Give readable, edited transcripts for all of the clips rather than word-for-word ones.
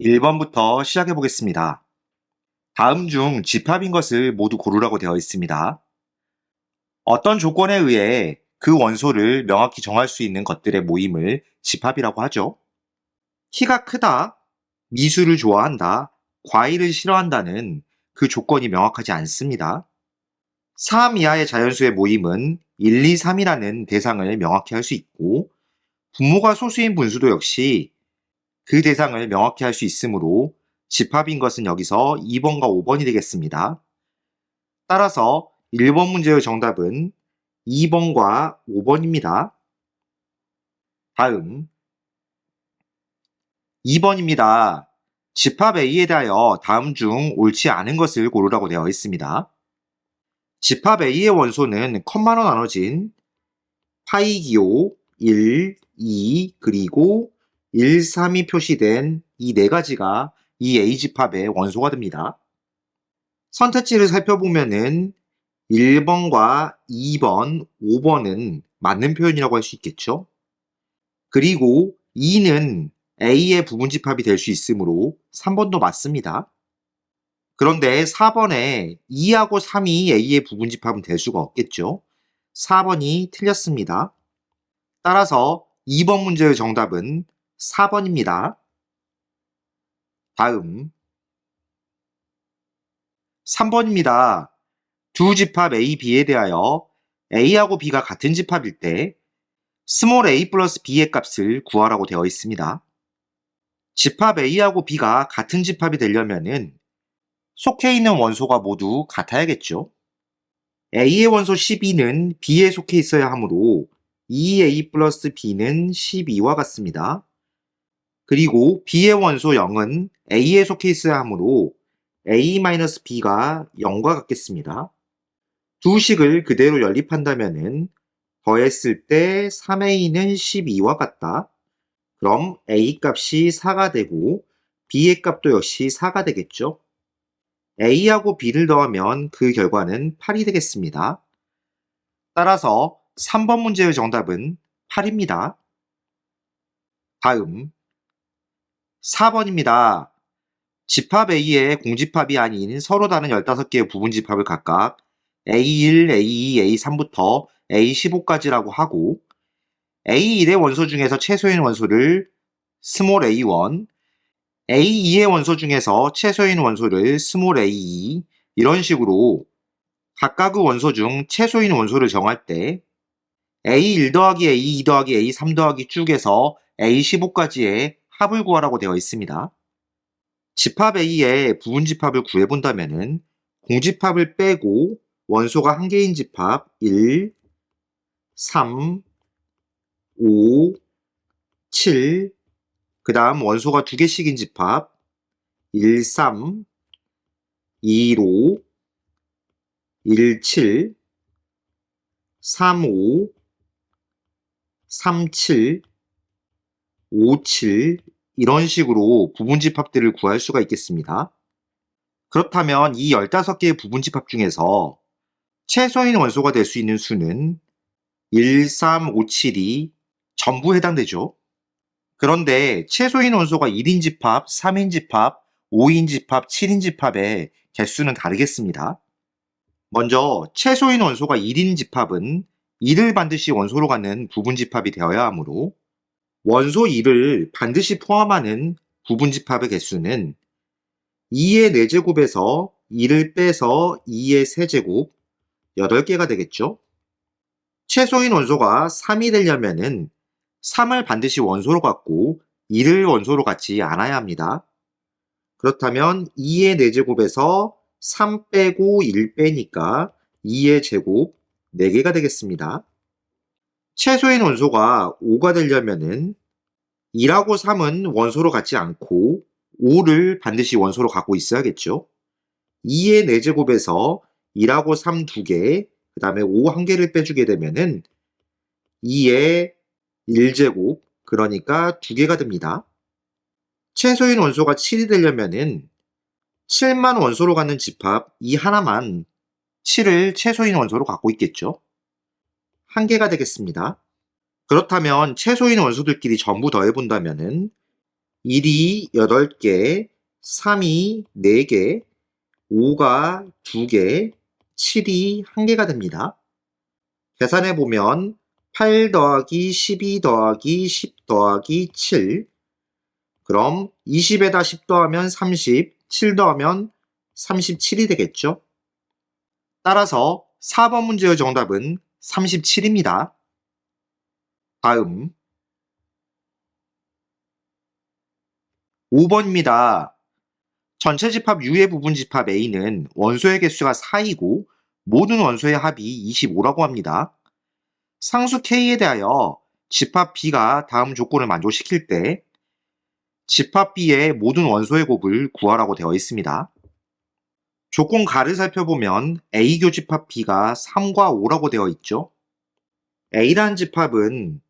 1번부터 시작해 보겠습니다. 다음 중 집합인 것을 모두 고르라고 되어 있습니다. 어떤 조건에 의해 그 원소를 명확히 정할 수 있는 것들의 모임을 집합이라고 하죠. 키가 크다, 미술을 좋아한다, 과일을 싫어한다는 그 조건이 명확하지 않습니다. 3 이하의 자연수의 모임은 1, 2, 3이라는 대상을 명확히 할 수 있고, 분모가 소수인 분수도 역시 그 대상을 명확히 할 수 있으므로 집합인 것은 여기서 2번과 5번이 되겠습니다. 따라서 1번 문제의 정답은 2번과 5번입니다. 다음 2번입니다. 집합 A에 대하여 다음 중 옳지 않은 것을 고르라고 되어 있습니다. 집합 A의 원소는 컴마로 나눠진 파이 기호 1, 2, 그리고 1, 3이 표시된 이 네 가지가 이 A집합의 원소가 됩니다. 선택지를 살펴보면은 1번과 2번, 5번은 맞는 표현이라고 할 수 있겠죠. 그리고 2는 A의 부분집합이 될 수 있으므로 3번도 맞습니다. 그런데 4번에 2하고 3이 A의 부분집합은 될 수가 없겠죠. 4번이 틀렸습니다. 따라서 2번 문제의 정답은 4번입니다. 다음 3번입니다. 두 집합 A, B에 대하여 A하고 B가 같은 집합일 때 스몰 a 플러스 b의 값을 구하라고 되어 있습니다. 집합 A하고 B가 같은 집합이 되려면은 속해 있는 원소가 모두 같아야겠죠. A의 원소 12는 B에 속해 있어야 하므로 2A 플러스 B는 12와 같습니다. 그리고 B의 원소 0은 A에 속해 있어야 하므로 A-B가 0과 같겠습니다. 두 식을 그대로 연립한다면은 더했을 때 3A는 12와 같다. 그럼 A 값이 4가 되고 B의 값도 역시 4가 되겠죠. A하고 B를 더하면 그 결과는 8이 되겠습니다. 따라서 3번 문제의 정답은 8입니다. 다음 4번입니다. 집합 A의 공집합이 아닌 서로 다른 15개의 부분집합을 각각 A1, A2, A3부터 A15까지라고 하고 A1의 원소 중에서 최소인 원소를 스몰 a1, A2의 원소 중에서 최소인 원소를 스몰 a2 이런 식으로 각각의 원소 중 최소인 원소를 정할 때 A1 더하기 A2 더하기 A3 더하기 쭉에서 A15까지의 합을 구하라고 되어 있습니다. 집합 A의 부분집합을 구해본다면 공집합을 빼고 원소가 한 개인 집합 1, 3, 5, 7, 그 다음 원소가 두 개씩인 집합 1, 3, 2, 5, 1, 7, 3, 5, 3, 7, 5, 7 이런 식으로 부분집합들을 구할 수가 있겠습니다. 그렇다면 이 15개의 부분집합 중에서 최소인 원소가 될 수 있는 수는 1, 3, 5, 7이 전부 해당되죠. 그런데 최소인 원소가 1인 집합, 3인 집합, 5인 집합, 7인 집합의 개수는 다르겠습니다. 먼저 최소인 원소가 1인 집합은 1을 반드시 원소로 갖는 부분집합이 되어야 하므로 원소 1을 반드시 포함하는 부분집합의 개수는 2의 4제곱에서 2를 빼서 2의 세제곱 8개가 되겠죠. 최소인 원소가 3이 되려면은 3을 반드시 원소로 갖고 1을 원소로 갖지 않아야 합니다. 그렇다면 2의 4제곱에서 3 빼고 1 빼니까 2의 제곱 4개가 되겠습니다. 최소인 원소가 5가 되려면은 2하고 3은 원소로 갖지 않고 5를 반드시 원소로 갖고 있어야겠죠. 2의 4제곱에서 1하고 3 2개, 그 다음에 5 1개를 빼주게 되면은 2의 1제곱, 그러니까 2개가 됩니다. 최소인 원소가 7이 되려면은 7만 원소로 갖는 집합 이 하나만 7을 최소인 원소로 갖고 있겠죠. 1개가 되겠습니다. 그렇다면 최소인 원소들끼리 전부 더해본다면은 1이 8개, 3이 4개, 5가 2개, 7이 1개가 됩니다. 계산해보면 8 더하기 12 더하기 10 더하기 7. 그럼 20에다 10 더하면 30, 7 더하면 37이 되겠죠? 따라서 4번 문제의 정답은 37입니다. 다음 5번입니다. 전체 집합 U의 부분 집합 A는 원소의 개수가 4이고 모든 원소의 합이 25라고 합니다. 상수 K에 대하여 집합 B가 다음 조건을 만족시킬 때 집합 B의 모든 원소의 곱을 구하라고 되어 있습니다. 조건 가를 살펴보면 A 교집합 B가 3과 5라고 되어 있죠. A라는 집합은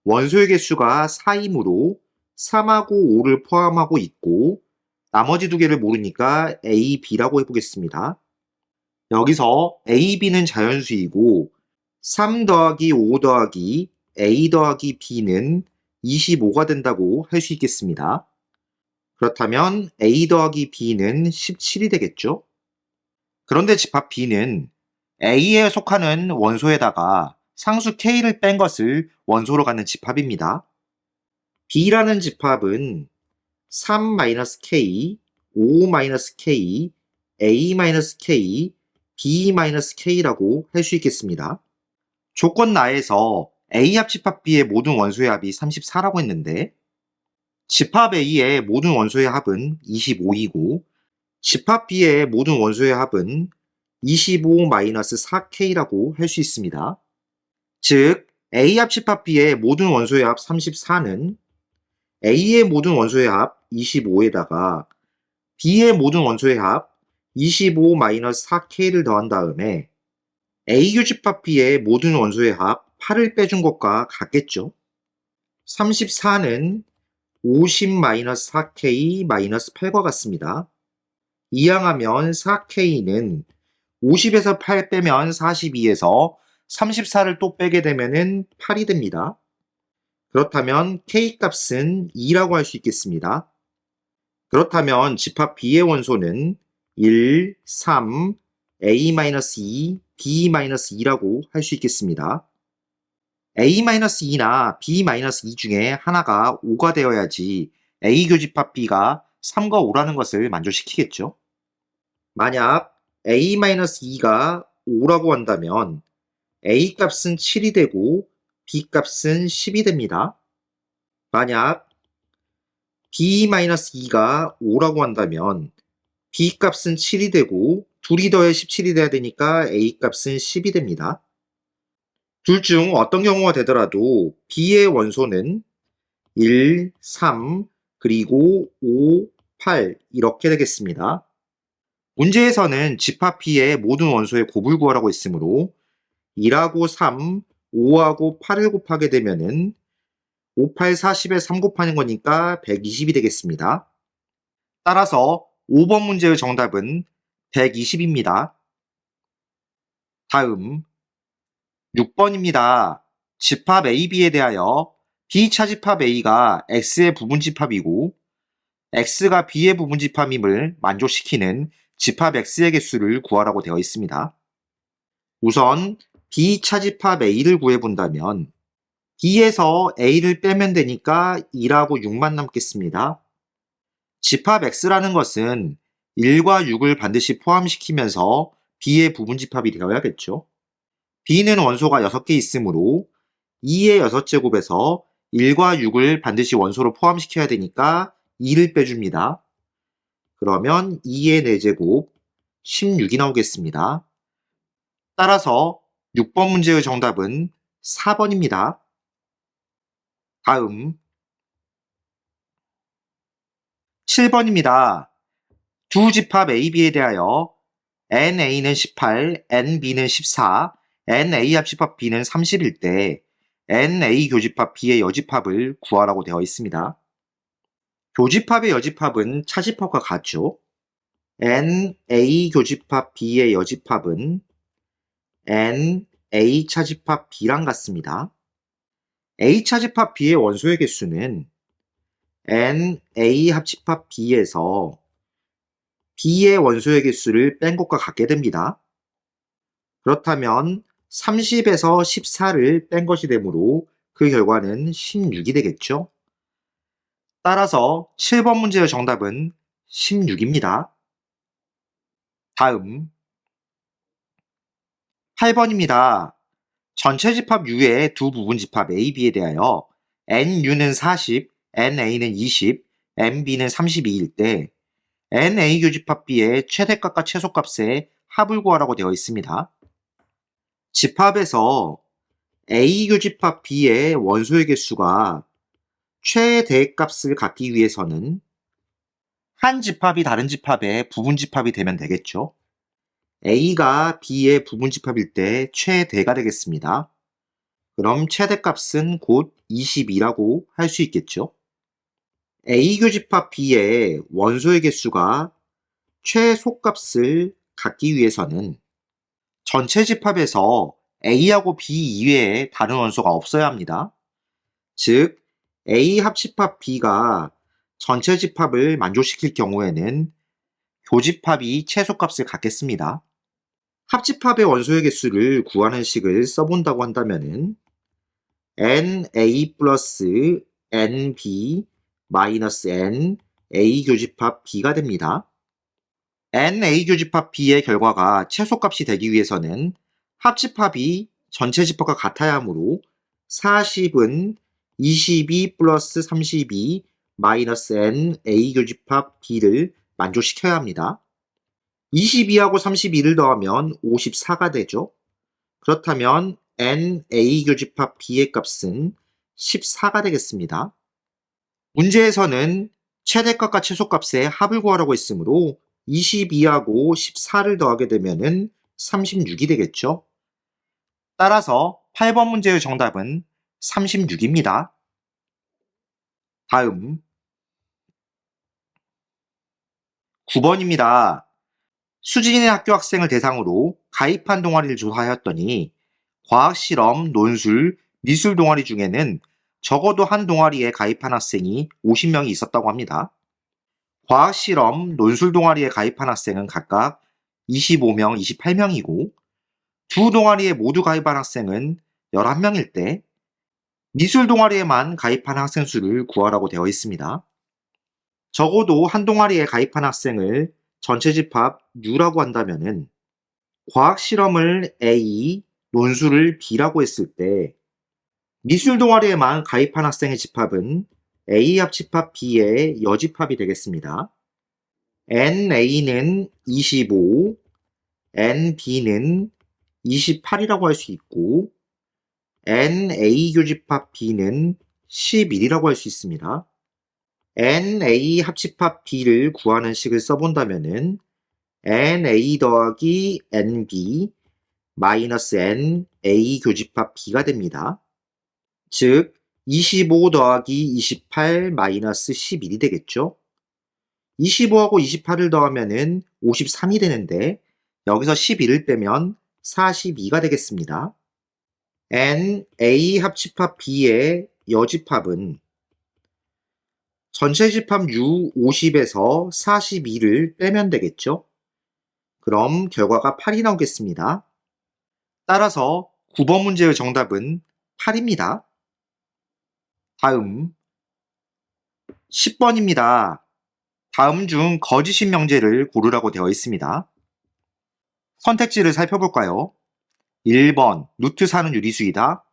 원소의 개수가 4이므로 3하고 5를 포함하고 있고 나머지 두 개를 모르니까 A, B라고 해보겠습니다. 여기서 A, B는 자연수이고 3 더하기 5 더하기 A 더하기 B는 25가 된다고 할 수 있겠습니다. 그렇다면 A 더하기 B는 17이 되겠죠? 그런데 집합 B는 A에 속하는 원소에다가 상수 K를 뺀 것을 원소로 갖는 집합입니다. B라는 집합은 3-K, 5-K, A-K, B-K라고 할 수 있겠습니다. 조건 나에서 A 합집합 B의 모든 원소의 합이 34라고 했는데 집합 A의 모든 원소의 합은 25이고 집합 B의 모든 원소의 합은 25-4K라고 할 수 있습니다. 즉 A 합집합 B의 모든 원소의 합 34는 A의 모든 원소의 합 25에다가 B의 모든 원소의 합 25-4K를 더한 다음에 A 교집합 B의 모든 원소의 합 8을 빼준 것과 같겠죠. 34는 50-4K-8과 같습니다. 이항하면 4K는 50에서 8 빼면 42에서 34를 또 빼게 되면 8이 됩니다. 그렇다면 K값은 2라고 할 수 있겠습니다. 그렇다면 집합 B의 원소는 1, 3, A-2, B-2라고 할 수 있겠습니다. A-2나 B-2 중에 하나가 5가 되어야지 A 교집합 B가 3과 5라는 것을 만족시키겠죠. 만약 A-2가 5라고 한다면 A 값은 7이 되고 B 값은 10이 됩니다. 만약 B-2가 5라고 한다면 B 값은 7이 되고 둘이 더해 17이 돼야 되니까 A 값은 10이 됩니다. 둘 중 어떤 경우가 되더라도 B의 원소는 1, 3, 그리고 5, 8 이렇게 되겠습니다. 문제에서는 집합 B의 모든 원소의 곱을 구하라고 했으므로 1하고 3, 5하고 8을 곱하게 되면은 5, 8, 40에 3 곱하는 거니까 120이 되겠습니다. 따라서 5번 문제의 정답은 120입니다. 다음 6번입니다. 집합 AB에 대하여 B차집합 A가 X의 부분집합이고 X가 B의 부분집합임을 만족시키는 집합 X의 개수를 구하라고 되어 있습니다. 우선 B차집합 A를 구해본다면 B에서 A를 빼면 되니까 2하고 6만 남겠습니다. 집합 X라는 것은 1과 6을 반드시 포함시키면서 B의 부분집합이 되어야겠죠. B는 원소가 6개 있으므로 2의 6제곱에서 1과 6을 반드시 원소로 포함시켜야 되니까 2를 빼줍니다. 그러면 2의 4제곱 16이 나오겠습니다. 따라서 6번 문제의 정답은 4번입니다. 다음 7번입니다. 두 집합 AB에 대하여 NA는 18, NB는 14, NA 합집합 B는 30일 때 NA 교집합 B의 여집합을 구하라고 되어 있습니다. 교집합의 여집합은 차집합과 같죠. NA 교집합 B의 여집합은 NA 차집합 B랑 같습니다. A 차집합 B의 원소의 개수는 NA 합집합 B에서 B의 원소의 개수를 뺀 것과 같게 됩니다. 그렇다면 30에서 14를 뺀 것이 되므로 그 결과는 16이 되겠죠. 따라서 7번 문제의 정답은 16입니다. 다음 8번입니다. 전체 집합 U의 두 부분 집합 A, B에 대하여 NU는 40, NA는 20, NB는 32일 때 NA 교집합 B의 최대값과 최소값의 합을 구하라고 되어 있습니다. 집합에서 A 교집합 B의 원소의 개수가 최대값을 갖기 위해서는 한 집합이 다른 집합의 부분 집합이 되면 되겠죠. A가 B의 부분 집합일 때 최대가 되겠습니다. 그럼 최대값은 곧 22라고 할 수 있겠죠. A 교집합 B의 원소의 개수가 최소값을 갖기 위해서는 전체 집합에서 A하고 B 이외에 다른 원소가 없어야 합니다. 즉, A 합집합 B가 전체 집합을 만족시킬 경우에는 교집합이 최소값을 갖겠습니다. 합집합의 원소의 개수를 구하는 식을 써본다고 한다면은 NA 플러스 NB 마이너스 N A 교집합 B가 됩니다. NA 교집합 B의 결과가 최소값이 되기 위해서는 합집합이 전체 집합과 같아야 하므로 40은 22 플러스 32 마이너스 N A 교집합 B를 만족시켜야 합니다. 22하고 32를 더하면 54가 되죠. 그렇다면 NA 교집합 B의 값은 14가 되겠습니다. 문제에서는 최대값과 최소값의 합을 구하라고 했으므로 22하고 14를 더하게 되면 36이 되겠죠. 따라서 8번 문제의 정답은 36입니다. 다음 9번입니다. 수진이네 학교 학생을 대상으로 가입한 동아리를 조사하였더니 과학실험, 논술, 미술 동아리 중에는 적어도 한 동아리에 가입한 학생이 50명이 있었다고 합니다. 과학실험, 논술 동아리에 가입한 학생은 각각 25명, 28명이고 두 동아리에 모두 가입한 학생은 11명일 때 미술 동아리에만 가입한 학생 수를 구하라고 되어 있습니다. 적어도 한 동아리에 가입한 학생을 전체 집합 U라고 한다면은 과학 실험을 A, 논술을 B라고 했을 때 미술 동아리에만 가입한 학생의 집합은 A 합집합 B의 여집합이 되겠습니다. NA는 25, NB는 28이라고 할 수 있고 NA 교집합 B는 11이라고 할 수 있습니다. NA 합집합 B를 구하는 식을 써본다면은 NA 더하기 NB 마이너스 NA 교집합 B가 됩니다. 즉 25 더하기 28 마이너스 11이 되겠죠. 25하고 28을 더하면은 53이 되는데 여기서 11을 빼면 42가 되겠습니다. NA 합집합 B의 여집합은 전체 집합 U 50에서 42를 빼면 되겠죠. 그럼 결과가 8이 나오겠습니다. 따라서 9번 문제의 정답은 8입니다. 다음 10번입니다. 다음 중 거짓인 명제를 고르라고 되어 있습니다. 선택지를 살펴볼까요? 1번 루트 4는 유리수이다.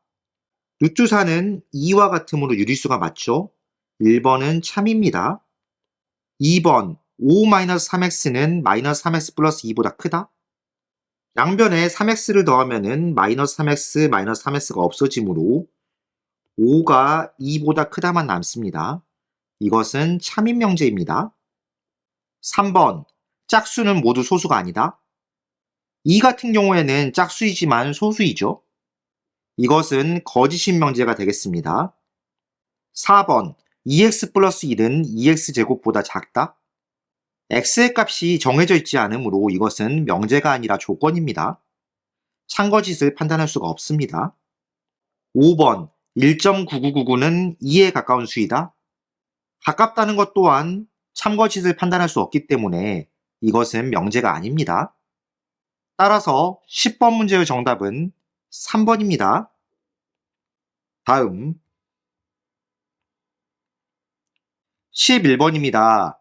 루트 4는 2와 같으므로 유리수가 맞죠? 1번은 참입니다. 2번 5-3x는 마이너스 3x 플러스 2보다 크다. 양변에 3x를 더하면 마이너스 3x 마이너스 3x가 없어지므로 5가 2보다 크다만 남습니다. 이것은 참인 명제입니다. 3번 짝수는 모두 소수가 아니다. 이 같은 경우에는 짝수이지만 소수이죠. 이것은 거짓인 명제가 되겠습니다. 4번 2x 플러스 1은 2x제곱보다 작다. x의 값이 정해져 있지 않으므로 이것은 명제가 아니라 조건입니다. 참거짓을 판단할 수가 없습니다. 5번 1.9999는 2에 가까운 수이다. 가깝다는 것 또한 참거짓을 판단할 수 없기 때문에 이것은 명제가 아닙니다. 따라서 10번 문제의 정답은 3번입니다. 다음 11번입니다.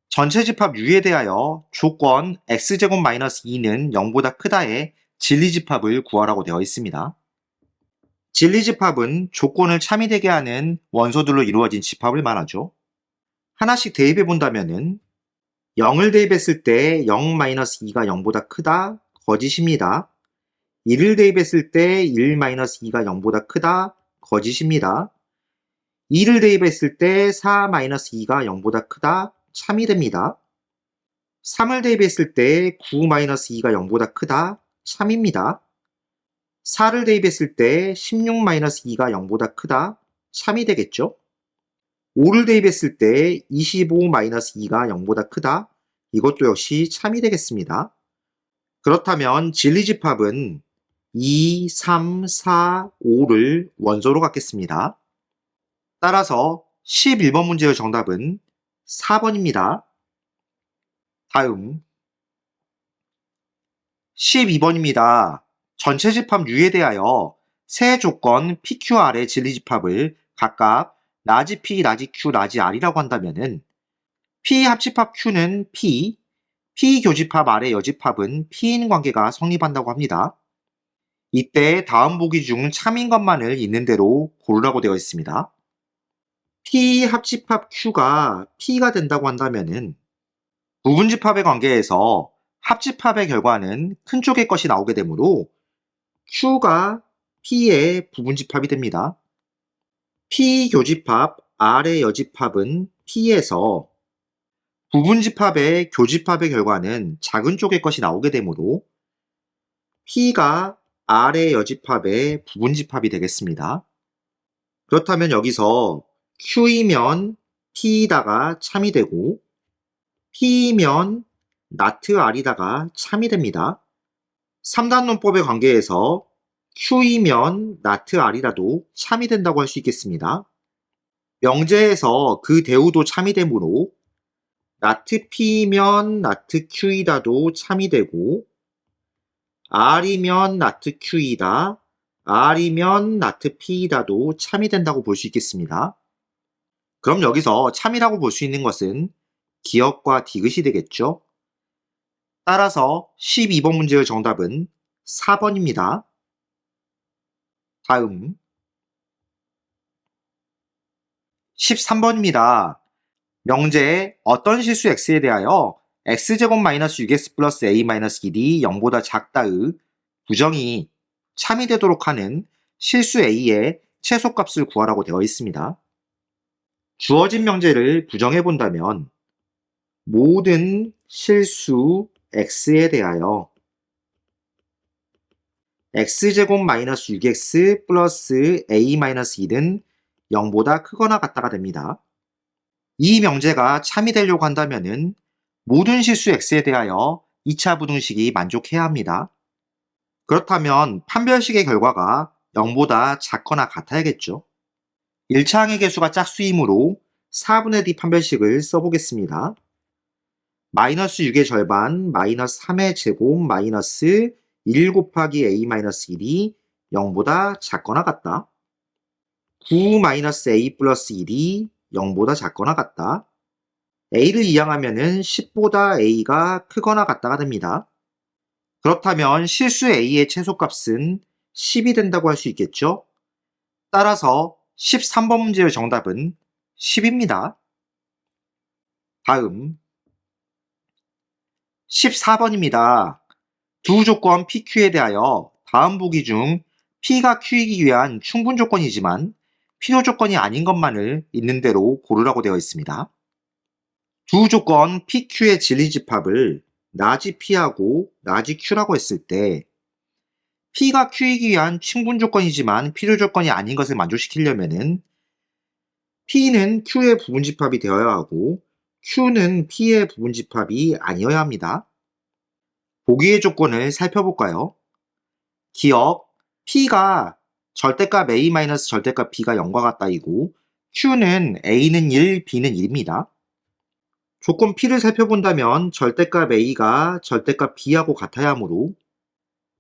전체 집합 U에 대하여 조건 x제곱-2는 0보다 크다의 진리집합을 구하라고 되어 있습니다. 진리집합은 조건을 참이되게 하는 원소들로 이루어진 집합을 말하죠. 하나씩 대입해 본다면은 0을 대입했을 때 0-2가 0보다 크다, 거짓입니다. 1을 대입했을 때 1-2가 0보다 크다, 거짓입니다. 2를 대입했을 때 4-2가 0보다 크다, 참이 됩니다. 3을 대입했을 때 9-2가 0보다 크다, 참입니다. 4를 대입했을 때 16-2가 0보다 크다, 참이 되겠죠? 5를 대입했을 때 25-2가 0보다 크다, 이것도 역시 참이 되겠습니다. 그렇다면 진리집합은 2, 3, 4, 5를 원소로 갖겠습니다. 따라서 11번 문제의 정답은 4번입니다. 다음 12번입니다. 전체 집합 U에 대하여 세 조건 PQR의 진리집합을 각각 라지 P, 라지 Q, 라지 R이라고 한다면은 P 합집합 Q는 P, P 교집합 R의 여집합은 P인 관계가 성립한다고 합니다. 이때 다음 보기 중 참인 것만을 있는 대로 고르라고 되어 있습니다. P 합집합 Q가 P가 된다고 한다면은 부분집합의 관계에서 합집합의 결과는 큰 쪽의 것이 나오게 되므로 Q가 P의 부분집합이 됩니다. P 교집합 R의 여집합은 P에서 부분집합의 교집합의 결과는 작은 쪽의 것이 나오게 되므로 P가 R의 여집합의 부분집합이 되겠습니다. 그렇다면 여기서 Q이면 P이다가 참이 되고 P이면 나트 R이다가 참이 됩니다. 3단 논법의 관계에서 Q이면 나트 R이라도 참이 된다고 할 수 있겠습니다. 명제에서 그 대우도 참이 되므로 나트 P면 나트 Q이다도 참이 되고 R이면 나트 Q이다, R이면 나트 P이다도 참이 된다고 볼 수 있겠습니다. 그럼 여기서 참이라고 볼 수 있는 것은 기역과 디귿이 되겠죠? 따라서 12번 문제의 정답은 4번입니다. 다음 13번입니다. 명제에 어떤 실수 x에 대하여 x제곱-6x 플러스 a-1이 0보다 작다의 부정이 참이 되도록 하는 실수 a의 최소값을 구하라고 되어 있습니다. 주어진 명제를 부정해 본다면 모든 실수 x에 대하여 x제곱-6x 플러스 a-1은 0보다 크거나 같다가 됩니다. 이 명제가 참이 되려고 한다면 모든 실수 x에 대하여 2차 부등식이 만족해야 합니다. 그렇다면 판별식의 결과가 0보다 작거나 같아야겠죠. 1차 항의 개수가 짝수이므로 4분의 d 판별식을 써보겠습니다. 마이너스 6의 절반, 마이너스 3의 제곱, 마이너스 1 곱하기 a-1이 0보다 작거나 같다. 9 마이너스 a 플러스 1이 0보다 작거나 같다. a를 이항하면 10보다 a가 크거나 같다가 됩니다. 그렇다면 실수 a의 최소값은 10이 된다고 할 수 있겠죠? 따라서 13번 문제의 정답은 10입니다. 다음 14번입니다. 두 조건 PQ에 대하여 다음 보기 중 P가 Q이기 위한 충분 조건이지만 필요 조건이 아닌 것만을 있는 대로 고르라고 되어 있습니다. 두 조건 PQ의 진리집합을 라지 P하고 라지 Q라고 했을 때 P가 Q이기 위한 충분 조건이지만 필요 조건이 아닌 것을 만족시키려면 P는 Q의 부분집합이 되어야 하고 Q는 P의 부분집합이 아니어야 합니다. 보기의 조건을 살펴볼까요? 기억, P가 절대값 A- 절대값 B가 0과 같다이고 Q는 A는 1, B는 1입니다. 조건 P를 살펴본다면 절대값 A가 절대값 B하고 같아야 하므로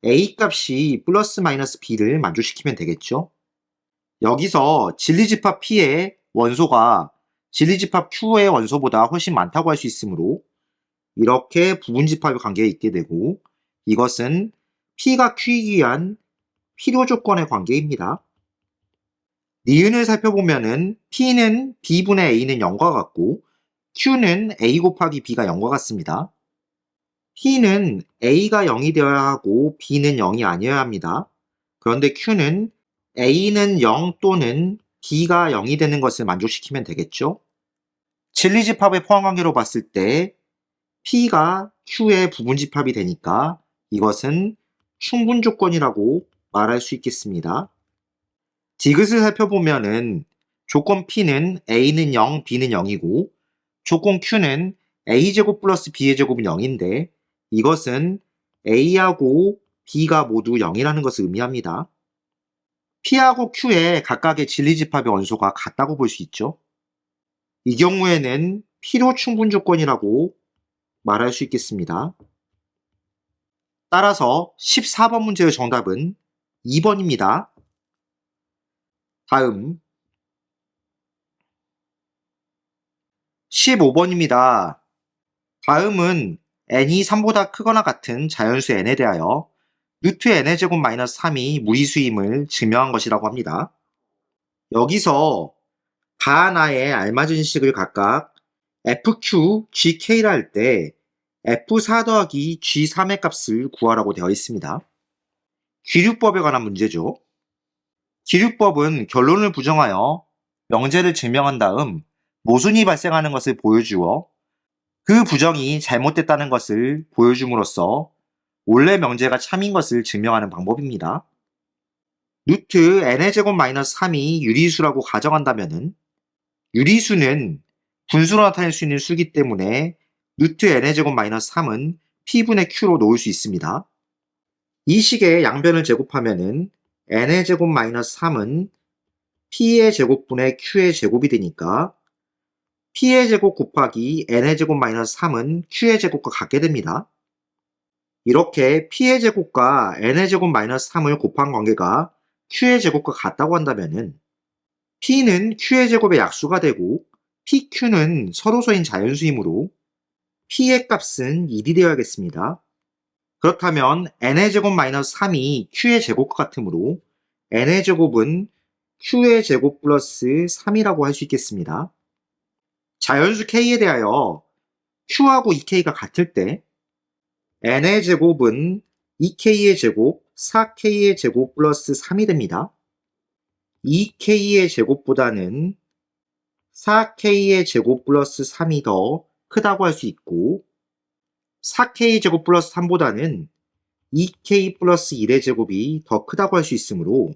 A 값이 플러스 마이너스 B를 만족시키면 되겠죠. 여기서 진리집합 P의 원소가 진리집합 Q의 원소보다 훨씬 많다고 할 수 있으므로 이렇게 부분집합의 관계에 있게 되고 이것은 P가 Q이기 위한 필요 조건의 관계입니다. 니은을 살펴보면은 P는 B분의 A는 0과 같고 Q는 A 곱하기 B가 0과 같습니다. P는 A가 0이 되어야 하고 B는 0이 아니어야 합니다. 그런데 Q는 A는 0 또는 B가 0이 되는 것을 만족시키면 되겠죠. 진리집합의 포함관계로 봤을 때 P가 Q의 부분집합이 되니까 이것은 충분조건이라고 말할 수 있겠습니다. 디귿을 살펴보면은 조건 P는 A는 0, B는 0이고 조건 Q는 A제곱 플러스 B의 제곱은 0인데 이것은 A하고 B가 모두 0이라는 것을 의미합니다. P하고 Q의 각각의 진리집합의 원소가 같다고 볼 수 있죠. 이 경우에는 필요 충분 조건이라고 말할 수 있겠습니다. 따라서 14번 문제의 정답은 2번입니다. 다음 15번입니다. 다음은 n이 3보다 크거나 같은 자연수 n에 대하여 루트 n의 제곱 마이너스 3이 무리수임을 증명한 것이라고 합니다. 여기서 가 하나의 알맞은 식을 각각 fq, gk라 할 때 f4 더하기 g3의 값을 구하라고 되어 있습니다. 기류법에 관한 문제죠. 기류법은 결론을 부정하여 명제를 증명한 다음 모순이 발생하는 것을 보여주어 그 부정이 잘못됐다는 것을 보여줌으로써 원래 명제가 참인 것을 증명하는 방법입니다. 루트 n의 제곱 마이너스 3이 유리수라고 가정한다면 유리수는 분수로 나타낼 수 있는 수이기 때문에 루트 n의 제곱 마이너스 3은 p분의 q로 놓을 수 있습니다. 이 식의 양변을 제곱하면 n의 제곱 마이너스 3은 p의 제곱분의 q의 제곱이 되니까 p의 제곱 곱하기 n의 제곱 마이너스 3은 q의 제곱과 같게 됩니다. 이렇게 p의 제곱과 n의 제곱 마이너스 3을 곱한 관계가 q의 제곱과 같다고 한다면 p는 q의 제곱의 약수가 되고 pq는 서로소인 자연수이므로 p의 값은 1이 되어야겠습니다. 그렇다면 n의 제곱 마이너스 3이 q의 제곱과 같으므로 n의 제곱은 q의 제곱 플러스 3이라고 할 수 있겠습니다. 자연수 k에 대하여 q하고 2k가 같을 때 n의 제곱은 2k의 제곱, 4k의 제곱 플러스 3이 됩니다. 2k의 제곱보다는 4k의 제곱 플러스 3이 더 크다고 할 수 있고 4k 제곱 플러스 3보다는 2k 플러스 1의 제곱이 더 크다고 할 수 있으므로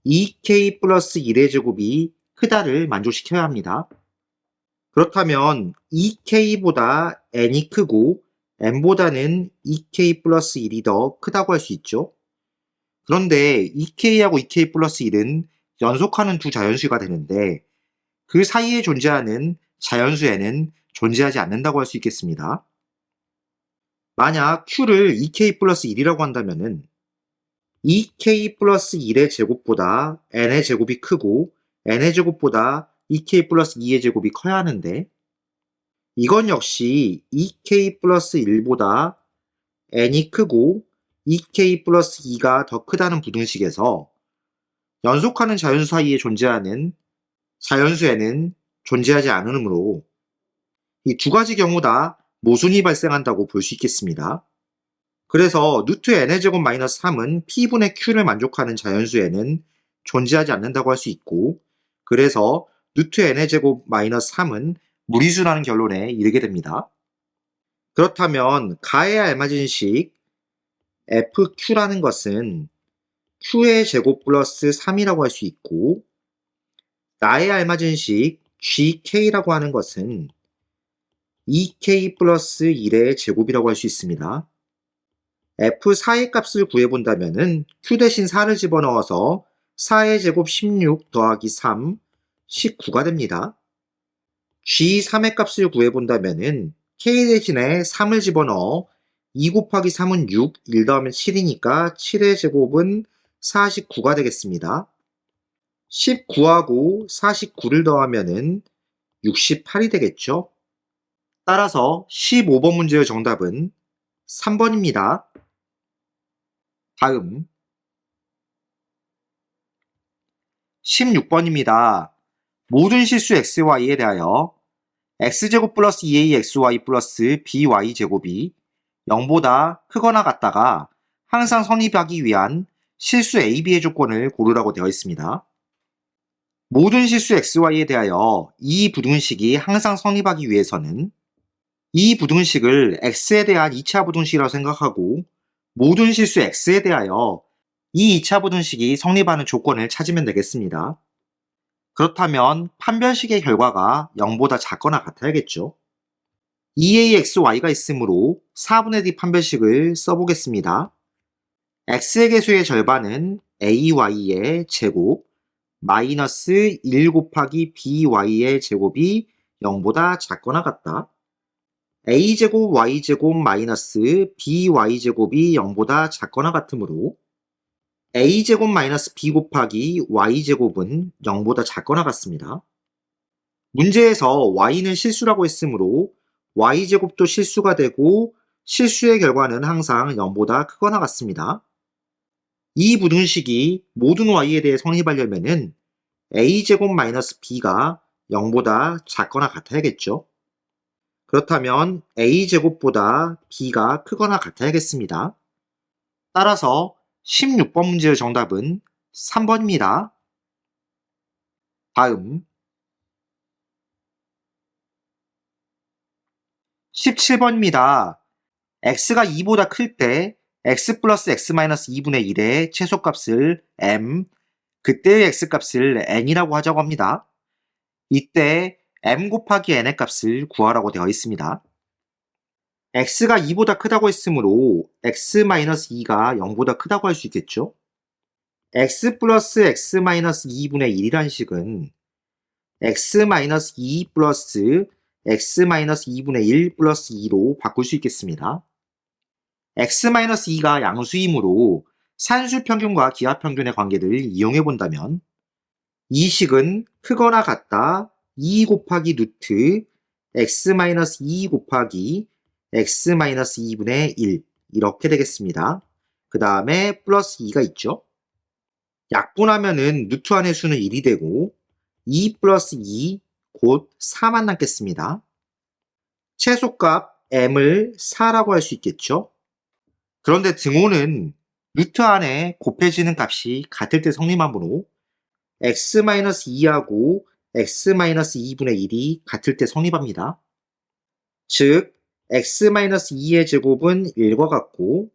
2k 플러스 1의 제곱이 크다를 만족시켜야 합니다. 그렇다면 2k보다 n이 크고 n보다는 2k 플러스 1이 더 크다고 할 수 있죠. 그런데 2k하고 2k 플러스 1은 연속하는 두 자연수가 되는데 그 사이에 존재하는 자연수 n은 존재하지 않는다고 할 수 있겠습니다. 만약 q를 2k 플러스 1이라고 한다면 2k 플러스 1의 제곱보다 n의 제곱이 크고 n의 제곱보다 2k 플러스 2의 제곱이 커야 하는데 이건 역시 2k 플러스 1보다 n이 크고 2k 플러스 2가 더 크다는 부등식에서 연속하는 자연수 사이에 존재하는 자연수 n은 존재하지 않으므로 이 두 가지 경우 다 모순이 발생한다고 볼 수 있겠습니다. 그래서 루트 n의 제곱 마이너스 3은 p분의 q를 만족하는 자연수 n은 존재하지 않는다고 할 수 있고 그래서 루트 n의 제곱 마이너스 3은 무리수라는 결론에 이르게 됩니다. 그렇다면 가에 알맞은 식 fq라는 것은 q의 제곱 플러스 3이라고 할 수 있고 나에 알맞은 식 gk라고 하는 것은 2k 플러스 1의 제곱이라고 할 수 있습니다. f4의 값을 구해본다면 q 대신 4를 집어넣어서 4의 제곱 16 더하기 3, 19가 됩니다. G3의 값을 구해본다면은 K 대신에 3을 집어넣어 2 곱하기 3은 6, 1 더하면 7이니까 7의 제곱은 49가 되겠습니다. 19하고 49를 더하면은 68이 되겠죠? 따라서 15번 문제의 정답은 3번입니다. 다음 16번입니다. 모든 실수 xy에 대하여 x제곱 플러스 2axy 플러스 by제곱이 0보다 크거나 같다가 항상 성립하기 위한 실수 ab의 조건을 고르라고 되어 있습니다. 모든 실수 xy에 대하여 이 부등식이 항상 성립하기 위해서는 이 부등식을 x에 대한 2차 부등식이라고 생각하고 모든 실수 x에 대하여 이 2차 부등식이 성립하는 조건을 찾으면 되겠습니다. 그렇다면 판별식의 결과가 0보다 작거나 같아야겠죠. 2axy가 있으므로 4분의 d 판별식을 써보겠습니다. x의 개수의 절반은 ay의 제곱 마이너스 1 곱하기 by의 제곱이 0보다 작거나 같다. a제곱 y제곱 마이너스 by제곱이 0보다 작거나 같으므로 a제곱 마이너스 b 곱하기 y제곱은 0보다 작거나 같습니다. 문제에서 y는 실수라고 했으므로 y제곱도 실수가 되고 실수의 결과는 항상 0보다 크거나 같습니다. 이 부등식이 모든 y에 대해 성립하려면 a제곱 마이너스 b가 0보다 작거나 같아야겠죠. 그렇다면 a제곱보다 b가 크거나 같아야겠습니다. 따라서 16번 문제의 정답은 3번입니다. 다음 17번입니다. x가 2보다 클 때 x 플러스 x 마이너스 2분의 1의 최소값을 m, 그때의 x값을 n이라고 하자고 합니다. 이때 m 곱하기 n의 값을 구하라고 되어 있습니다. x가 2보다 크다고 했으므로 x-2가 0보다 크다고 할 수 있겠죠? x 플러스 x 마이너스 2분의 1이란 식은 x-2 플러스 x 마이너스 2분의 1 플러스 2로 바꿀 수 있겠습니다. x-2가 양수이므로 산술평균과 기하평균의 관계를 이용해 본다면 이 식은 크거나 같다 2 곱하기 루트 x-2 곱하기 x-2분의 1 이렇게 되겠습니다. 그 다음에 플러스 2가 있죠. 약분하면은 루트 안의 수는 1이 되고 2 플러스 2 곧 4만 남겠습니다. 최소값 m을 4라고 할 수 있겠죠. 그런데 등호는 루트 안에 곱해지는 값이 같을 때 성립하므로 x-2하고 x-2분의 1이 같을 때 성립합니다. 즉 x-2의 제곱은 1과 같고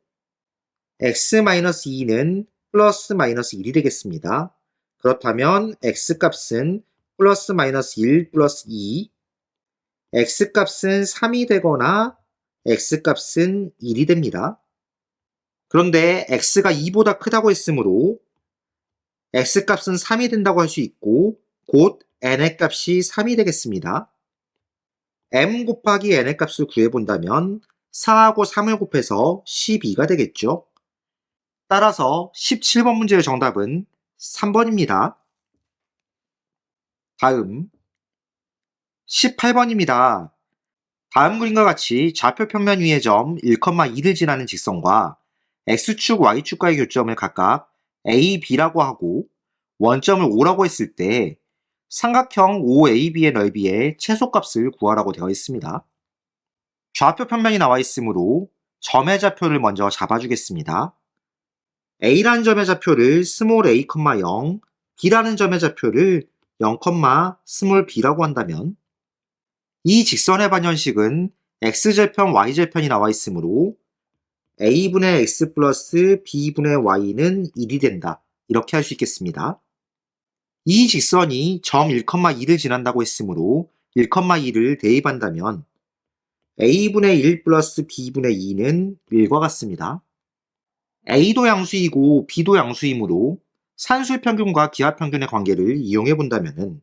x-2는 플러스 마이너스 1이 되겠습니다. 그렇다면 x값은 플러스 마이너스 1 플러스 2, x값은 3이 되거나 x값은 1이 됩니다. 그런데 x가 2보다 크다고 했으므로 x값은 3이 된다고 할 수 있고 곧 n의 값이 3이 되겠습니다. m 곱하기 n의 값을 구해본다면 4하고 3을 곱해서 12가 되겠죠. 따라서 17번 문제의 정답은 3번입니다. 다음 18번입니다. 다음 그림과 같이 좌표 평면 위의 점 1,2를 지나는 직선과 x축, y축과의 교점을 각각 A, B라고 하고 원점을 O라고 했을 때 삼각형 OAB의 넓이의 최소값을 구하라고 되어 있습니다. 좌표 평면이 나와 있으므로 점의 좌표를 먼저 잡아주겠습니다. A라는 점의 좌표를 스몰 a, 0, B라는 점의 좌표를 0, 스몰 b라고 한다면 이 직선의 반연식은 x절편, y절편이 나와 있으므로 a분의 x 플러스 b분의 y는 1이 된다. 이렇게 할 수 있겠습니다. 이 직선이 점 1,2를 지난다고 했으므로 1,2를 대입한다면 a분의 1 플러스 b분의 2는 1과 같습니다. a도 양수이고 b도 양수이므로 산술평균과 기하평균의 관계를 이용해 본다면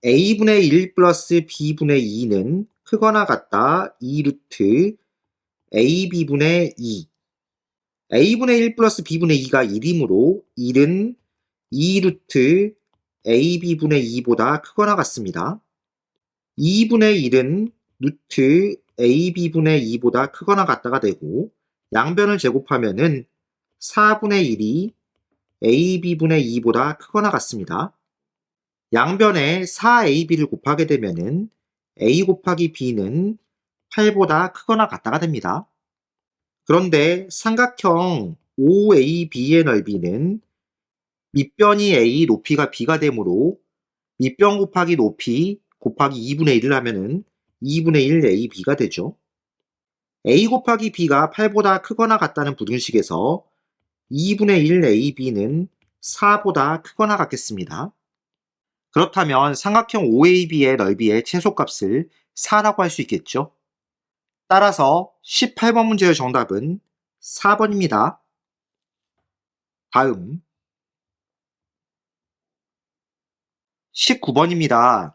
a분의 1 플러스 b분의 2는 크거나 같다 2루트 ab분의 2. a분의 1 플러스 b분의 2가 1이므로 1은 2루트 ab분의 2보다 크거나 같습니다. 2분의 1은 루트 ab분의 2보다 크거나 같다가 되고 양변을 제곱하면은 4분의 1이 ab분의 2보다 크거나 같습니다. 양변에 4ab를 곱하게 되면은 a 곱하기 b는 8보다 크거나 같다가 됩니다. 그런데 삼각형 OAB의 넓이는 밑변이 a, 높이가 b가 되므로 밑변 곱하기 높이 곱하기 2분의 1을 하면은 2분의 1 ab가 되죠. a 곱하기 b가 8보다 크거나 같다는 부등식에서 2분의 1 ab는 4보다 크거나 같겠습니다. 그렇다면 삼각형 OAB의 넓이의 최소값을 4라고 할 수 있겠죠. 따라서 18번 문제의 정답은 4번입니다. 다음 19번입니다.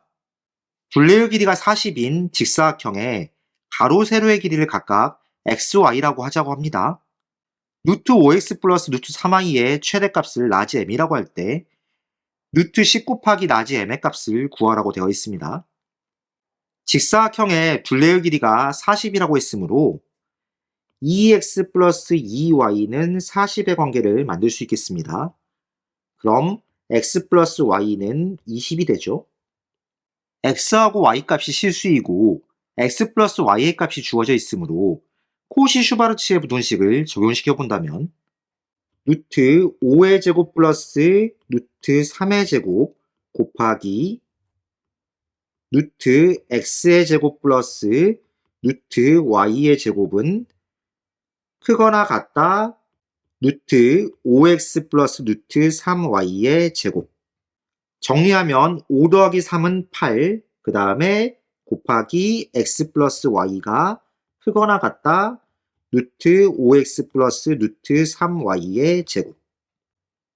둘레의 길이가 40인 직사각형에 가로, 세로의 길이를 각각 xy라고 하자고 합니다. 루트 5x 플러스 루트 3y의 최대값을 라지 m이라고 할 때 루트 10 곱하기 라지 m의 값을 구하라고 되어 있습니다. 직사각형의 둘레의 길이가 40이라고 했으므로 2x 플러스 2y는 40의 관계를 만들 수 있겠습니다. 그럼 x 플러스 y는 20이 되죠. x하고 y 값이 실수이고 x 플러스 y의 값이 주어져 있으므로 코시 슈바르츠의 부등식을 적용시켜 본다면 루트 5의 제곱 플러스 루트 3의 제곱 곱하기 루트 x의 제곱 플러스 루트 y의 제곱은 크거나 같다 루트 5x 플러스 루트 3y의 제곱. 정리하면 5 더하기 3은 8, 그 다음에 곱하기 x 플러스 y가 크거나 같다 루트 5x 플러스 루트 3y의 제곱.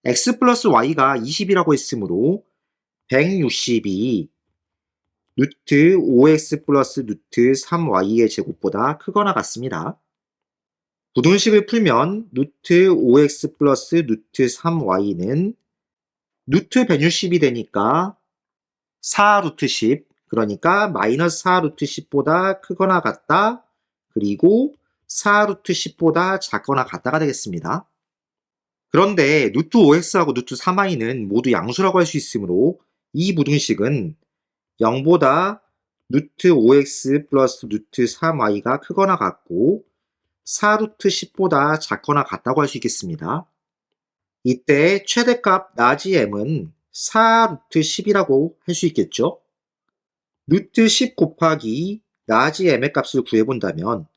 x 플러스 y가 20이라고 했으므로 160이 루트 5x 플러스 루트 3y의 제곱보다 크거나 같습니다. 부등식을 풀면 루트 5x 플러스 루트 3y는 루트 160이 되니까 4 루트 10, 그러니까 마이너스 4 루트 10보다 크거나 같다. 그리고 4 루트 10보다 작거나 같다가 되겠습니다. 그런데 루트 5x하고 루트 3y는 모두 양수라고 할 수 있으므로 이 부등식은 0보다 루트 5x 플러스 루트 3y가 크거나 같고 4 루트 10보다 작거나 같다고 할 수 있겠습니다. 이때 최대값 라지 m은 4 루트 10이라고 할 수 있겠죠. 루트 10 곱하기 라지 m의 값을 구해본다면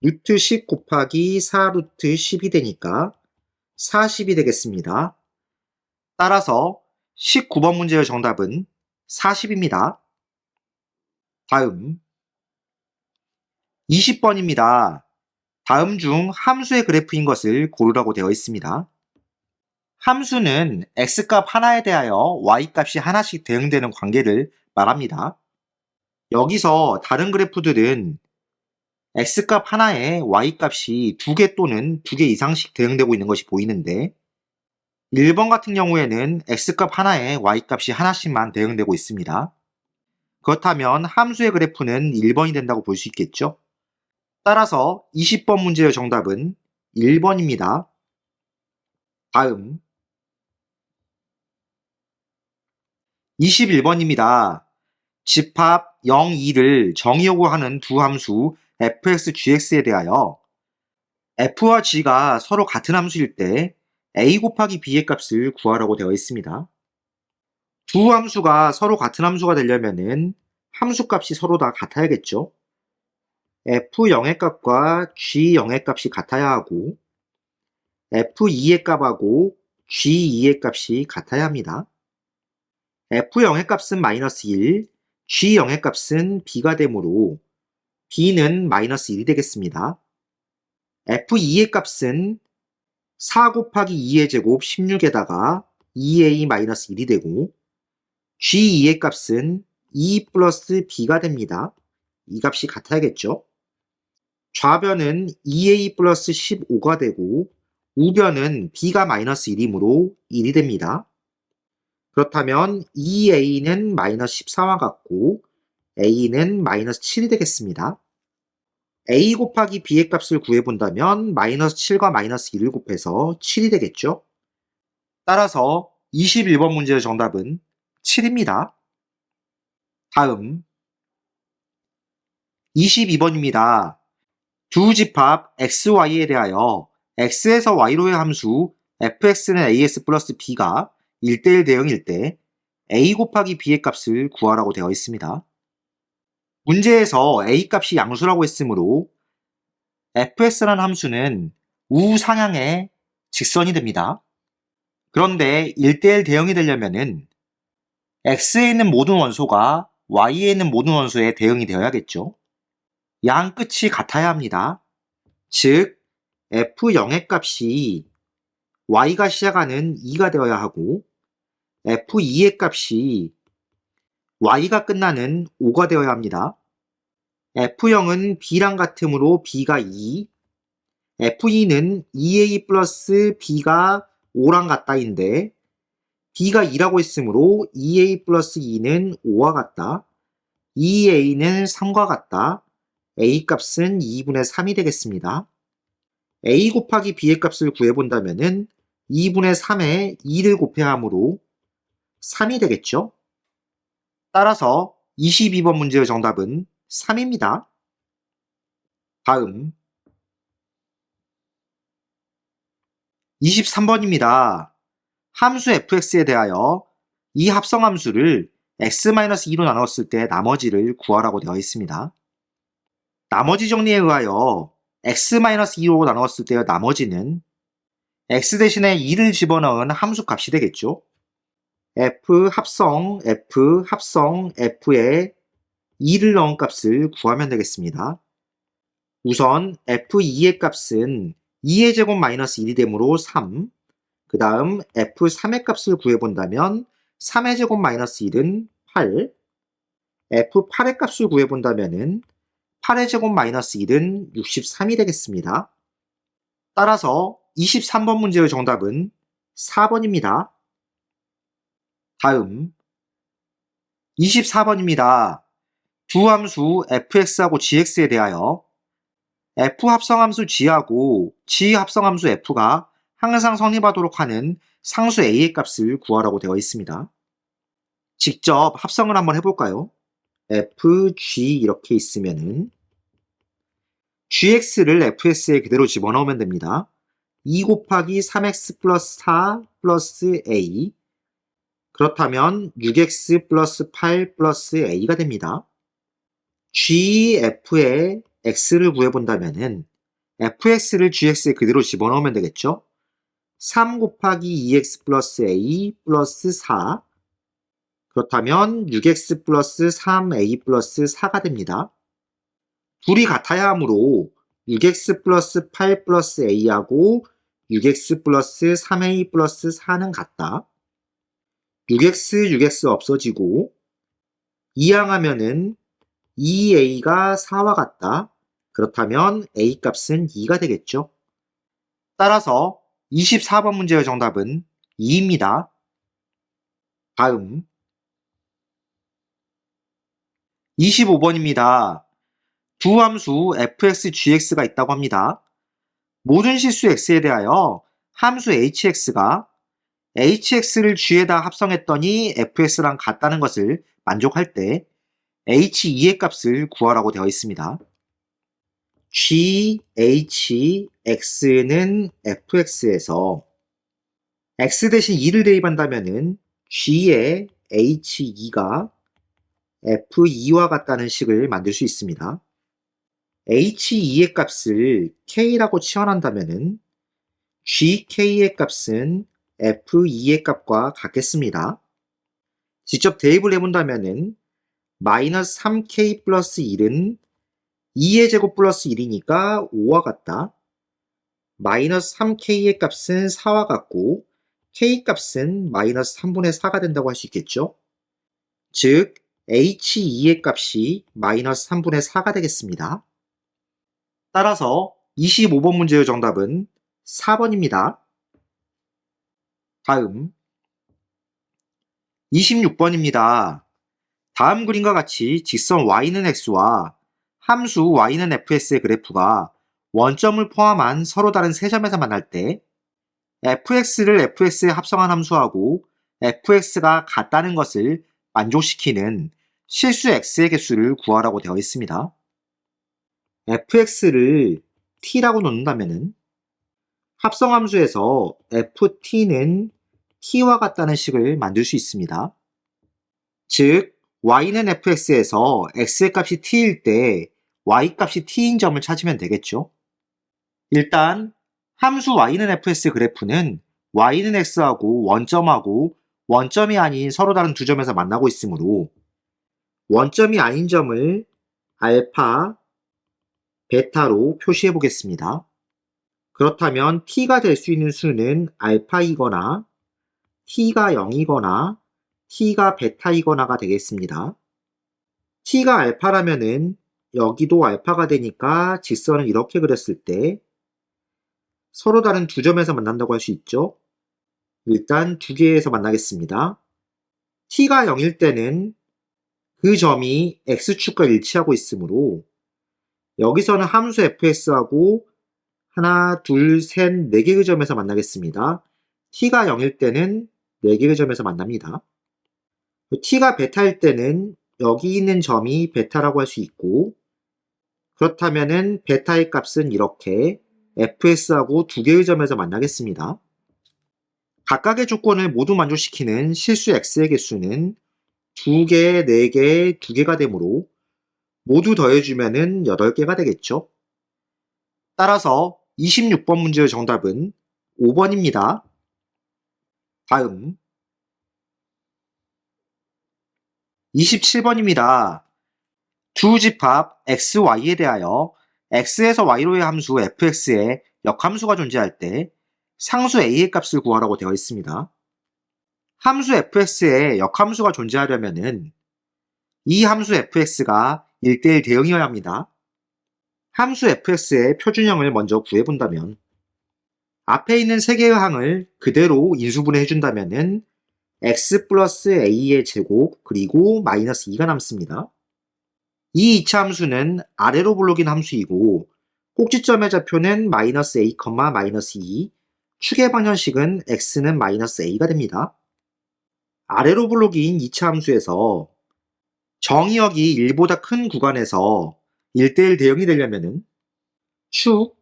루트 10 곱하기 4 루트 10이 되니까 40이 되겠습니다. 따라서 19번 문제의 정답은 40입니다. 다음 20번입니다. 다음 중 함수의 그래프인 것을 고르라고 되어 있습니다. 함수는 x값 하나에 대하여 y값이 하나씩 대응되는 관계를 말합니다. 여기서 다른 그래프들은 x값 하나에 y값이 2개 또는 2개 이상씩 대응되고 있는 것이 보이는데 1번 같은 경우에는 x값 하나에 y값이 하나씩만 대응되고 있습니다. 그렇다면 함수의 그래프는 1번이 된다고 볼 수 있겠죠? 따라서 20번 문제의 정답은 1번입니다. 다음 21번입니다. 집합 0, 2를 정의 요구하는 두 함수 fx, gx에 대하여 f와 g가 서로 같은 함수일 때 a 곱하기 b의 값을 구하라고 되어 있습니다. 두 함수가 서로 같은 함수가 되려면 함수 값이 서로 다 같아야겠죠. f0의 값과 g0의 값이 같아야 하고 f2의 값하고 g2의 값이 같아야 합니다. f0의 값은 마이너스 1, g0의 값은 b가 되므로 b는 마이너스 1이 되겠습니다. f2의 값은 4 곱하기 2의 제곱 16에다가 2a 마이너스 1이 되고 G2의 값은 2 플러스 B가 됩니다. 이 값이 같아야겠죠? 좌변은 2A 플러스 15가 되고 우변은 B가 마이너스 1이므로 1이 됩니다. 그렇다면 2A는 마이너스 14와 같고 A는 마이너스 7이 되겠습니다. A 곱하기 B의 값을 구해본다면 마이너스 7과 마이너스 1을 곱해서 7이 되겠죠? 따라서 21번 문제의 정답은 7입니다. 다음 22번입니다. 두 집합 xy에 대하여 x에서 y로의 함수 fx는 as 플러스 b가 1대1 대응일 때 a 곱하기 b의 값을 구하라고 되어 있습니다. 문제에서 a 값이 양수라고 했으므로 fx라는 함수는 우상향의 직선이 됩니다. 그런데 1대1 대응이 되려면은 x에 있는 모든 원소가 y에 있는 모든 원소에 대응이 되어야겠죠. 양 끝이 같아야 합니다. 즉 f0의 값이 y가 시작하는 2가 되어야 하고 f2의 값이 y가 끝나는 5가 되어야 합니다. f0은 b랑 같으므로 b가 2, f2는 2a 플러스 b가 5랑 같다인데 b가 2라고 했으므로 2a 플러스 2는 5와 같다. 2a는 3과 같다. a 값은 2분의 3이 되겠습니다. a 곱하기 b의 값을 구해본다면 2분의 3에 2를 곱해야 하므로 3이 되겠죠? 따라서 22번 문제의 정답은 3입니다. 다음 23번입니다. 함수 fx에 대하여 이 합성함수를 x-2로 나눴을 때 나머지를 구하라고 되어 있습니다. 나머지 정리에 의하여 x-2로 나눴을 때의 나머지는 x 대신에 2를 집어넣은 함수 값이 되겠죠. f 합성 f에 2를 넣은 값을 구하면 되겠습니다. 우선 f2의 값은 2의 제곱 마이너스 1이 되므로 3, 그 다음 f3의 값을 구해본다면 3의 제곱 마이너스 1은 8, f8의 값을 구해본다면 8의 제곱 마이너스 1은 63이 되겠습니다. 따라서 23번 문제의 정답은 4번입니다. 다음 24번입니다. 두 함수 fx하고 gx에 대하여 f 합성함수 g하고 g 합성함수 f가 항상 성립하도록 하는 상수 a의 값을 구하라고 되어 있습니다. 직접 합성을 한번 해볼까요? fg 이렇게 있으면은 gx를 fs에 그대로 집어넣으면 됩니다. 2 곱하기 3x 플러스 4 플러스 a, 그렇다면 6x 플러스 8 플러스 a가 됩니다. gf의 x를 구해본다면 fx를 gx에 그대로 집어넣으면 되겠죠? 3 곱하기 2x 플러스 a 플러스 4, 그렇다면 6x 플러스 3a 플러스 4가 됩니다. 둘이 같아야 하므로 6x 플러스 8 플러스 a하고 6x 플러스 3a 플러스 4는 같다. 6x 없어지고 이항하면은 2a가 4와 같다. 그렇다면 a 값은 2가 되겠죠. 따라서 24번 문제의 정답은 2입니다. 다음 25번입니다. 두 함수 fx, gx가 있다고 합니다. 모든 실수 x에 대하여 함수 hx가 hx를 g에다 합성했더니 fx랑 같다는 것을 만족할 때 h2의 값을 구하라고 되어 있습니다. g, h, x는 fx에서 x 대신 2를 대입한다면 g의 h2가 f2와 같다는 식을 만들 수 있습니다. h2의 값을 k라고 치환한다면 gk의 값은 f2의 값과 같겠습니다. 직접 대입을 해본다면 마이너스 3k 플러스 1은 2의 제곱 플러스 1이니까 5와 같다. 마이너스 3k의 값은 4와 같고 k 값은 마이너스 3분의 4가 된다고 할 수 있겠죠. 즉 h2의 값이 마이너스 3분의 4가 되겠습니다. 따라서 25번 문제의 정답은 4번입니다. 다음 26번입니다. 다음 그림과 같이 직선 y는 x와 함수 y는 fs의 그래프가 원점을 포함한 서로 다른 세 점에서 만날 때 fx를 fs에 합성한 함수하고 fx가 같다는 것을 만족시키는 실수 x의 개수를 구하라고 되어 있습니다. fx를 t라고 놓는다면 합성함수에서 ft는 t와 같다는 식을 만들 수 있습니다. 즉 y는 fx에서 x의 값이 t일 때 y 값이 t인 점을 찾으면 되겠죠. 일단 함수 y는 fs 그래프는 y는 x하고 원점하고 원점이 아닌 서로 다른 두 점에서 만나고 있으므로 원점이 아닌 점을 알파, 베타로 표시해 보겠습니다. 그렇다면 t가 될 수 있는 수는 알파이거나 t가 0이거나 t가 베타이거나가 되겠습니다. t가 알파라면은 여기도 알파가 되니까 직선을 이렇게 그렸을 때 서로 다른 두 점에서 만난다고 할 수 있죠. 일단 두 개에서 만나겠습니다. t가 0일 때는 그 점이 x축과 일치하고 있으므로 여기서는 함수 fs하고 하나, 둘, 셋, 네 개의 점에서 만나겠습니다. t가 0일 때는 네 개의 점에서 만납니다. t가 베타일 때는 여기 있는 점이 베타라고 할 수 있고 그렇다면은 베타의 값은 이렇게 fs하고 두 개의 점에서 만나겠습니다. 각각의 조건을 모두 만족시키는 실수 x의 개수는 2개, 4개, 2개가 되므로 모두 더해주면은 8개가 되겠죠. 따라서 26번 문제의 정답은 5번입니다. 다음 27번입니다. 두 집합 xy에 대하여 x에서 y로의 함수 fx에 역함수가 존재할 때 상수 a의 값을 구하라고 되어 있습니다. 함수 fx에 역함수가 존재하려면 이 함수 fx가 1대1 대응이어야 합니다. 함수 fx의 표준형을 먼저 구해본다면 앞에 있는 세 개의 항을 그대로 인수분해해준다면 x 플러스 a의 제곱 그리고 마이너스 2가 남습니다. 이 2차 함수는 아래로 블록인 함수이고 꼭지점의 좌표는 마이너스 a, 마이너스 2, 축의 방정식은 x는 마이너스 a가 됩니다. 아래로 블록인 2차 함수에서 정의역이 1보다 큰 구간에서 1대1 대응이 되려면 축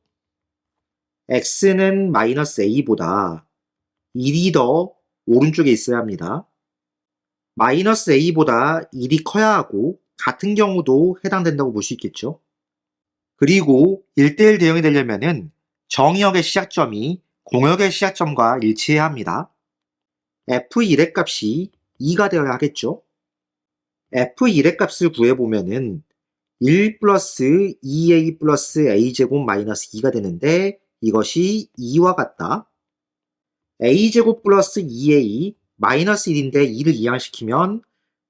x는 마이너스 a보다 1이 더 오른쪽에 있어야 합니다. 마이너스 a보다 1이 커야 하고 같은 경우도 해당된다고 볼 수 있겠죠. 그리고 1대1 대응이 되려면 정의역의 시작점이 공역의 시작점과 일치해야 합니다. f1의 값이 2가 되어야 하겠죠. f1의 값을 구해보면은 1 플러스 2a 플러스 a제곱 마이너스 2가 되는데 이것이 2와 같다. a제곱 플러스 2a 마이너스 1인데 2를 이항시키면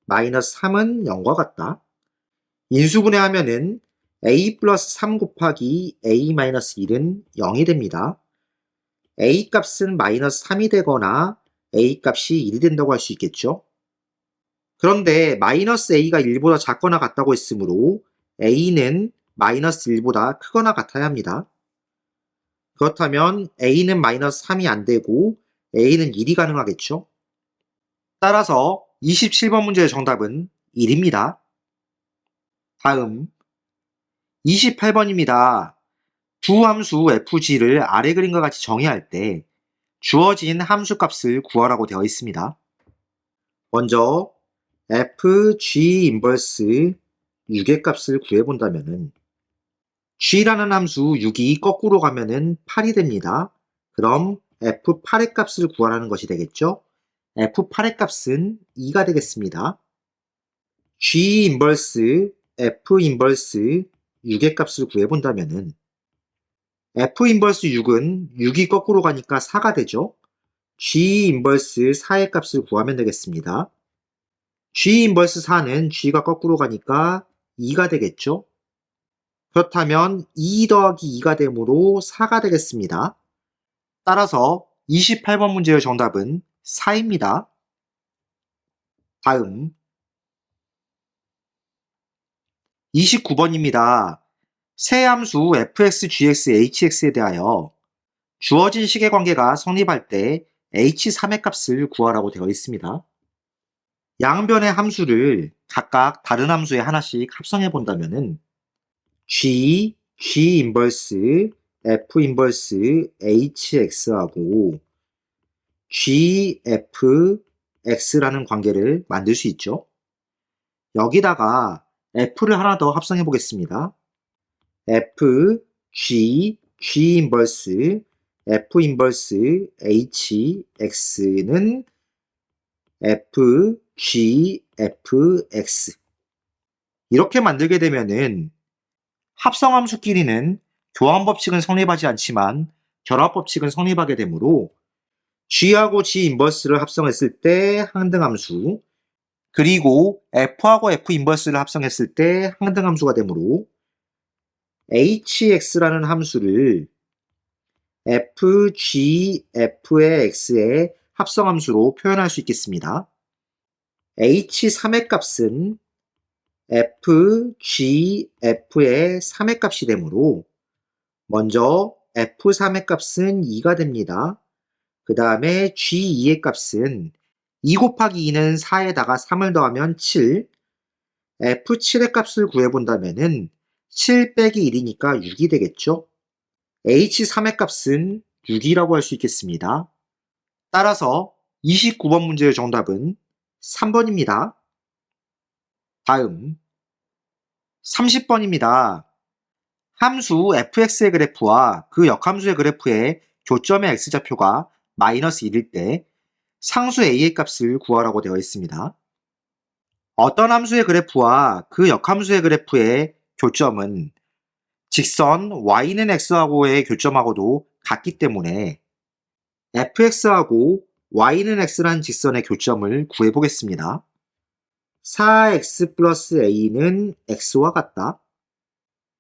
마이너스 3은 0과 같다. 인수분해하면은 a 플러스 3 곱하기 a 마이너스 1은 0이 됩니다. a 값은 마이너스 3이 되거나 a 값이 1이 된다고 할 수 있겠죠. 그런데 마이너스 a가 1보다 작거나 같다고 했으므로 a는 마이너스 1보다 크거나 같아야 합니다. 그렇다면 a는 마이너스 3이 안 되고 a는 1이 가능하겠죠. 따라서 27번 문제의 정답은 1입니다. 다음 28번입니다. 두 함수 fg를 아래 그림과 같이 정의할 때 주어진 함수 값을 구하라고 되어 있습니다. 먼저 fg 인버스 6의 값을 구해본다면 g라는 함수 6이 거꾸로 가면은 8이 됩니다. 그럼 f8의 값을 구하라는 것이 되겠죠. f8의 값은 2가 되겠습니다. g 인버스 f 인버스 6의 값을 구해본다면은 f 인버스 6은 6이 거꾸로 가니까 4가 되죠. g 인버스 4의 값을 구하면 되겠습니다. G 인버스 4는 G가 거꾸로 가니까 2가 되겠죠? 그렇다면 2 더하기 2가 되므로 4가 되겠습니다. 따라서 28번 문제의 정답은 4입니다. 다음 29번입니다. 새 함수 fx, gx, hx에 대하여 주어진 시계관계가 성립할 때 h3의 값을 구하라고 되어 있습니다. 양변의 함수를 각각 다른 함수에 하나씩 합성해 본다면은 g 인버스, f 인버스 hx하고 gfx라는 관계를 만들 수 있죠. 여기다가 f를 하나 더 합성해 보겠습니다. f, g 인버스, f 인버스 h, x는 f, g, f, x 이렇게 만들게 되면은 합성함수끼리는 교환법칙은 성립하지 않지만 결합법칙은 성립하게 되므로 g하고 g 인버스를 합성했을 때 항등함수, 그리고 f하고 f 인버스를 합성했을 때 항등함수가 되므로 hx라는 함수를 f, g, f의 x의 합성함수로 표현할 수 있겠습니다. h3의 값은 f, g, f의 3의 값이 되므로 먼저 f3의 값은 2가 됩니다. 그 다음에 g2의 값은 2 곱하기 2는 4에다가 3을 더하면 7, f7의 값을 구해본다면 7 빼기 1이니까 6이 되겠죠? h3의 값은 6이라고 할 수 있겠습니다. 따라서 29번 문제의 정답은 3번입니다. 다음 30번입니다. 함수 fx의 그래프와 그 역함수의 그래프의 교점의 x좌표가 마이너스 1일 때 상수 a의 값을 구하라고 되어 있습니다. 어떤 함수의 그래프와 그 역함수의 그래프의 교점은 직선 y는 x하고의 교점하고도 같기 때문에 fx하고 y는 x라는 직선의 교점을 구해보겠습니다. 4x 플러스 a는 x와 같다.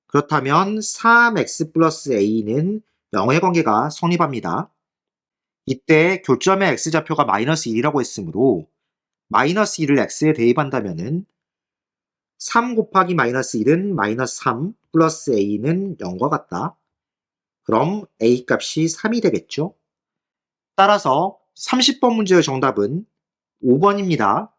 그렇다면 3x 플러스 a는 0의 관계가 성립합니다. 이때 교점의 x좌표가 마이너스 1이라고 했으므로 마이너스 1을 x에 대입한다면 3 곱하기 마이너스 1은 마이너스 3 플러스 a는 0과 같다. 그럼 a 값이 3이 되겠죠? 따라서 30번 문제의 정답은 5번입니다.